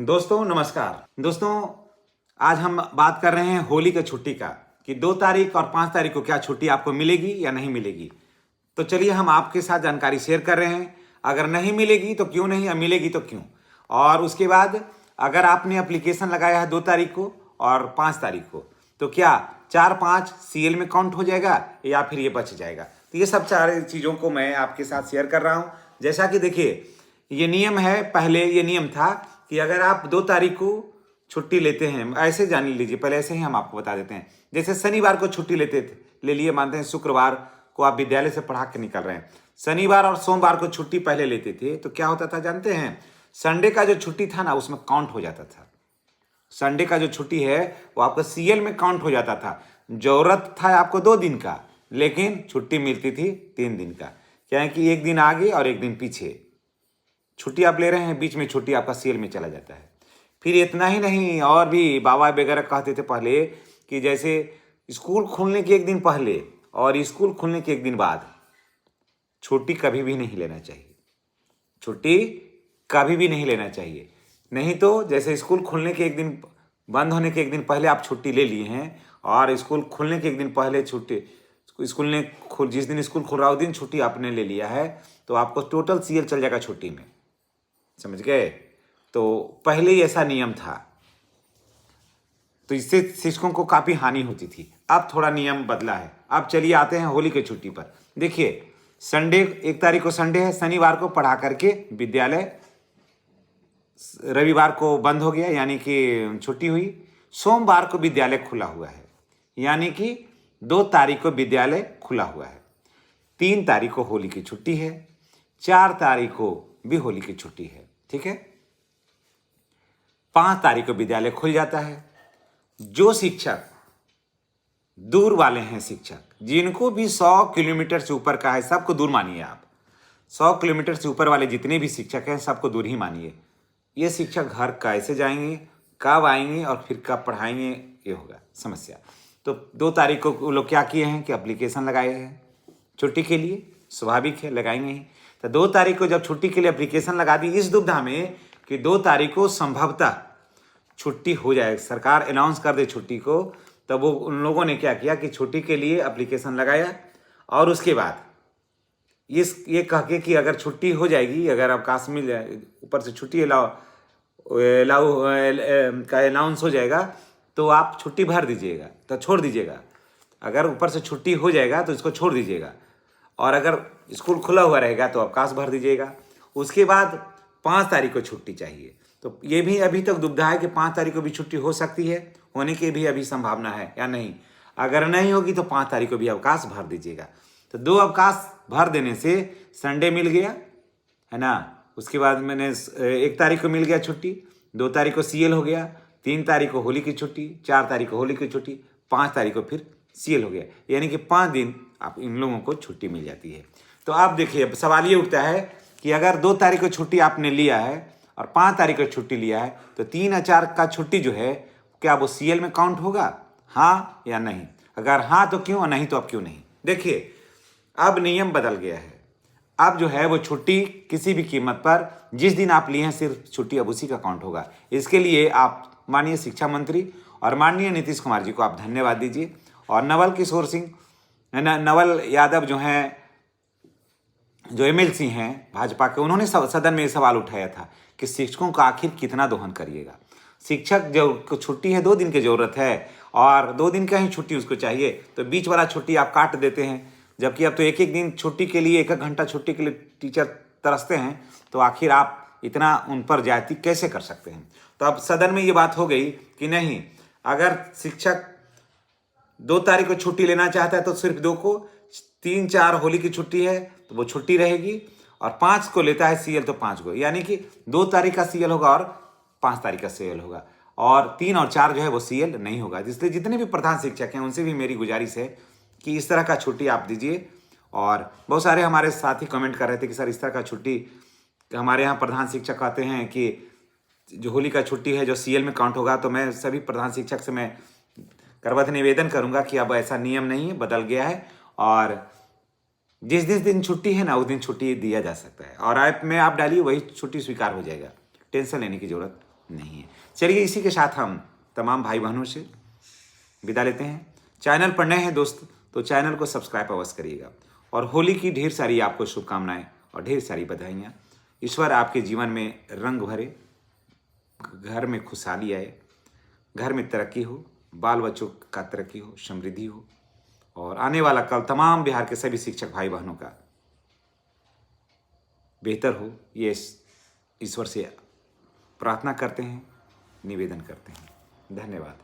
दोस्तों नमस्कार। दोस्तों आज हम बात कर रहे हैं होली की छुट्टी का कि 2 तारीख और 5 तारीख को क्या छुट्टी आपको मिलेगी या नहीं मिलेगी। तो चलिए हम आपके साथ जानकारी शेयर कर रहे हैं। अगर नहीं मिलेगी तो क्यों नहीं, या मिलेगी तो क्यों। और उसके बाद अगर आपने एप्लीकेशन लगाया है 2 तारीख को और 5 तारीख को, तो क्या 4-5 सीएल में काउंट हो जाएगा या फिर ये बच जाएगा। तो ये सब सारी चीज़ों को मैं आपके साथ शेयर कर रहा हूँ। जैसा कि देखिए, ये नियम है, पहले ये नियम था कि अगर आप 2 तारीख को छुट्टी लेते हैं, ऐसे जान लीजिए, पहले ऐसे ही हम आपको बता देते हैं। जैसे शनिवार को छुट्टी लेते थे, ले लिए, मानते हैं शुक्रवार को आप विद्यालय से पढ़ा के निकल रहे हैं, शनिवार और सोमवार को छुट्टी पहले लेते थे, तो क्या होता था जानते हैं, संडे का जो छुट्टी था ना उसमें काउंट हो जाता था। संडे का जो छुट्टी है वो आपका सीएल में काउंट हो जाता था। जरूरत था आपको 2 दिन का, लेकिन छुट्टी मिलती थी 3 दिन का। क्या है कि 1 दिन आगे और 1 दिन पीछे छुट्टी आप ले रहे हैं, बीच में छुट्टी आपका सीएल में चला जाता है। फिर इतना ही नहीं, और भी बाबा वगैरह कहते थे पहले कि जैसे स्कूल खुलने के 1 दिन पहले और स्कूल खुलने के 1 दिन बाद छुट्टी कभी भी नहीं लेना चाहिए। छुट्टी कभी भी नहीं लेना चाहिए। नहीं तो जैसे स्कूल खुलने के 1 दिन, बंद होने के 1 दिन पहले आप छुट्टी ले लिए हैं और स्कूल खुलने के 1 दिन पहले छुट्टी, जिस दिन स्कूल खुल रहा है उस दिन छुट्टी आपने ले लिया है, तो आपको टोटल सीएल चल जाएगा छुट्टी में। समझ गए। तो पहले ही ऐसा नियम था, तो इससे शिक्षकों को काफ़ी हानि होती थी। अब थोड़ा नियम बदला है। अब चलिए आते हैं होली की छुट्टी पर। देखिए, संडे 1 तारीख को संडे है, शनिवार को पढ़ा करके विद्यालय, रविवार को बंद हो गया यानी कि छुट्टी हुई, सोमवार को विद्यालय खुला हुआ है यानी कि 2 तारीख को विद्यालय खुला हुआ है, 3 तारीख को होली की छुट्टी है, 4 तारीख को भी होली की छुट्टी है, ठीक है। 5 तारीख को विद्यालय खुल जाता है। जो शिक्षक दूर वाले हैं, शिक्षक जिनको भी 100 किलोमीटर से ऊपर का है, सबको दूर मानिए आप। 100 किलोमीटर से ऊपर वाले जितने भी शिक्षक हैं सबको दूर ही मानिए। ये शिक्षक घर कैसे जाएंगे, कब आएंगे और फिर कब पढ़ाएंगे, ये होगा समस्या। तो 2 तारीख को वो लोग क्या किए हैं कि एप्लीकेशन लगाए हैं छुट्टी के लिए, स्वाभाविक है लगाएंगे ही। तो 2 तारीख को जब छुट्टी के लिए एप्लीकेशन लगा दी, इस दुविधा में कि 2 तारीख को संभवतः छुट्टी हो जाए, सरकार अनाउंस कर दे छुट्टी को, तब वो उन लोगों ने क्या किया कि छुट्टी के लिए एप्लीकेशन लगाया और उसके बाद ये कह के कि अगर छुट्टी हो जाएगी, अगर अवकाश मिल जाए, ऊपर से छुट्टी अलाउ का अनाउंस हो जाएगा, तो आप छुट्टी भर दीजिएगा, तो छोड़ दीजिएगा। अगर ऊपर से छुट्टी हो जाएगा तो इसको छोड़ दीजिएगा, और अगर स्कूल खुला हुआ रहेगा तो अवकाश भर दीजिएगा। उसके बाद 5 तारीख को छुट्टी चाहिए। तो ये भी अभी तक दुविधा है कि 5 तारीख को भी छुट्टी हो सकती है, होने की भी अभी संभावना है या नहीं। अगर नहीं होगी तो 5 तारीख को भी अवकाश भर दीजिएगा। तो 2 अवकाश भर देने से संडे मिल गया है ना। उसके बाद मैंने 1 तारीख को मिल गया छुट्टी, 2 तारीख को सीएल हो गया, 3 तारीख को होली की छुट्टी, 4 तारीख को होली की छुट्टी, 5 तारीख को फिर सीएल हो गया, यानी कि 5 दिन आप इन लोगों को छुट्टी मिल जाती है। तो आप देखिए, अब सवाल ये उठता है कि अगर 2 तारीख को छुट्टी आपने लिया है और 5 तारीख को छुट्टी लिया है, तो 3 और 4 का छुट्टी जो है क्या वो सीएल में काउंट होगा, हाँ या नहीं। अगर हाँ तो क्यों, और नहीं तो अब क्यों नहीं। देखिए, अब नियम बदल गया है। अब जो है वो छुट्टी किसी भी कीमत पर जिस दिन आप लिए हैं, सिर्फ छुट्टी अब उसी का काउंट होगा। इसके लिए आप माननीय शिक्षा मंत्री और माननीय नीतीश कुमार जी को आप धन्यवाद दीजिए, और नवल किशोर सिंह, नवल यादव जो हैं, जो एमएलसी हैं भाजपा के, उन्होंने सदन में ये सवाल उठाया था कि शिक्षकों का आखिर कितना दोहन करिएगा। शिक्षक जो छुट्टी है 2 दिन की ज़रूरत है, और 2 दिन का ही छुट्टी उसको चाहिए, तो बीच वाला छुट्टी आप काट देते हैं। जबकि अब तो 1-1 दिन छुट्टी के लिए, 1-1 घंटा छुट्टी के लिए टीचर तरसते हैं, तो आखिर आप इतना उन पर ज्यादती कैसे कर सकते हैं। तो अब सदन में ये बात हो गई कि नहीं, अगर शिक्षक 2 तारीख को छुट्टी लेना चाहता है तो सिर्फ 2 को, 3-4 होली की छुट्टी है तो वो छुट्टी रहेगी, और 5 को लेता है सीएल तो 5 को, यानी कि 2 तारीख का सीएल होगा और 5 तारीख का सीएल होगा, और 3 और 4 जो है वो सीएल नहीं होगा। इसलिए जितने भी प्रधान शिक्षक हैं उनसे भी मेरी गुजारिश है कि इस तरह का छुट्टी आप दीजिए। और बहुत सारे हमारे साथी कमेंट कर रहे थे कि सर इस तरह का छुट्टी, हमारे यहाँ प्रधान शिक्षक कहते हैं कि जो होली का छुट्टी है जो सीएल में काउंट होगा। तो मैं सभी प्रधान शिक्षक से मैं करबद्ध निवेदन करूंगा कि अब ऐसा नियम नहीं है, बदल गया है, और जिस जिस दिन छुट्टी है ना उस दिन छुट्टी दिया जा सकता है, और ऐप में आप डालिए वही छुट्टी स्वीकार हो जाएगा, टेंशन लेने की जरूरत नहीं है। चलिए इसी के साथ हम तमाम भाई बहनों से विदा लेते हैं। चैनल पर नए हैं दोस्त तो चैनल को सब्सक्राइब अवश्य करिएगा। और होली की ढेर सारी आपको शुभकामनाएं और ढेर सारी बधाइयाँ। ईश्वर आपके जीवन में रंग भरे, घर में खुशहाली आए, घर में तरक्की हो, बाल बच्चों का तरक्की हो, समृद्धि हो, और आने वाला कल तमाम बिहार के सभी शिक्षक भाई बहनों का बेहतर हो, ये ईश्वर से प्रार्थना करते हैं, निवेदन करते हैं। धन्यवाद।